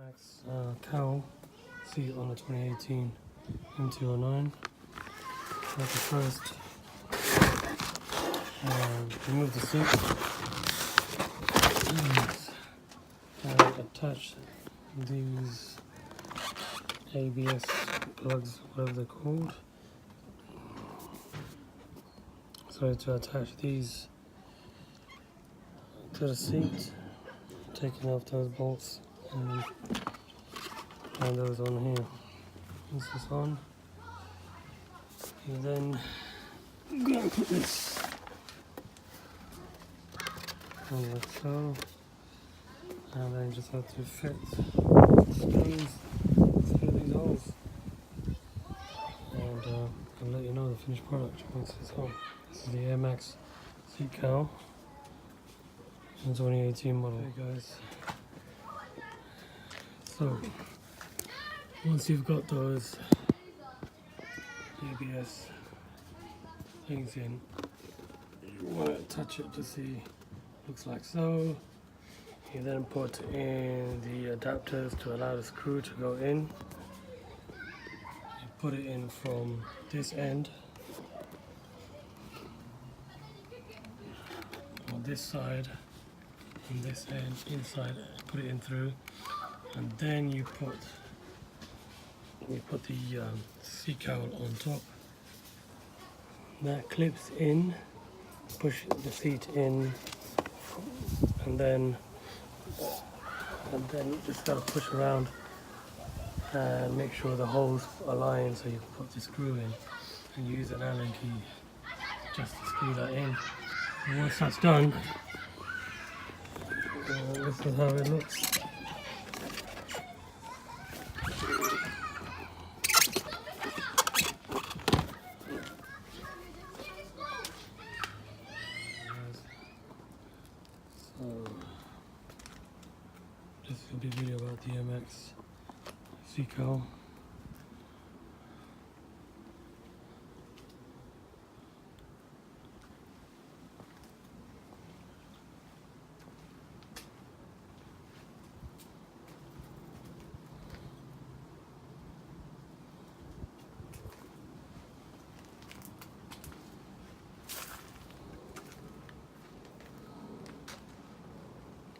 Ermax Cowl seat on the 2018 MT09. Let me first remove the seat and attach these ABS plugs, whatever they're called. So to attach these to the seat, taking off those bolts and those on here. This is on. And then I'm going to put this on like so. And then you just have to fit screws through these holes. And I'll let you know the finished product once it's on. This is the Ermax Seat Cowl in 2018 model. Okay guys, so once you've got those ABS things in, you want to touch it to see, looks like so. You then put in the adapters to allow the screw to go in. You put it in from this end, on this side, and this end inside, put it in through, and then you put the seat cowl on top. That clips in, push the seat in, and then you just gotta push around and make sure the holes align so you can put the screw in, and use an Allen key just to screw that in. And once that's done, this is how it looks. So this will be a video about the Ermax Seat Cowl.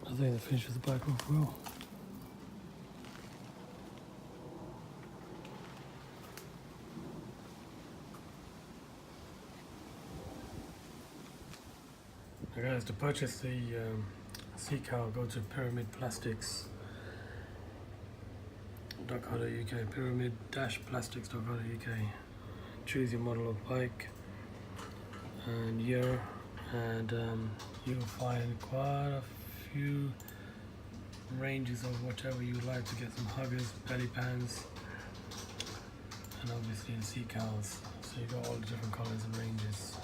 I think the finish with the back off well. Now guys, to purchase the seat cowl, go to pyramidplastics.co.uk, pyramid-plastics.co.uk. Choose your model of bike and year, and you'll find quite a few ranges of whatever you like to get some huggers, belly pans, and obviously the seat cowls. So you've got all the different colours and ranges.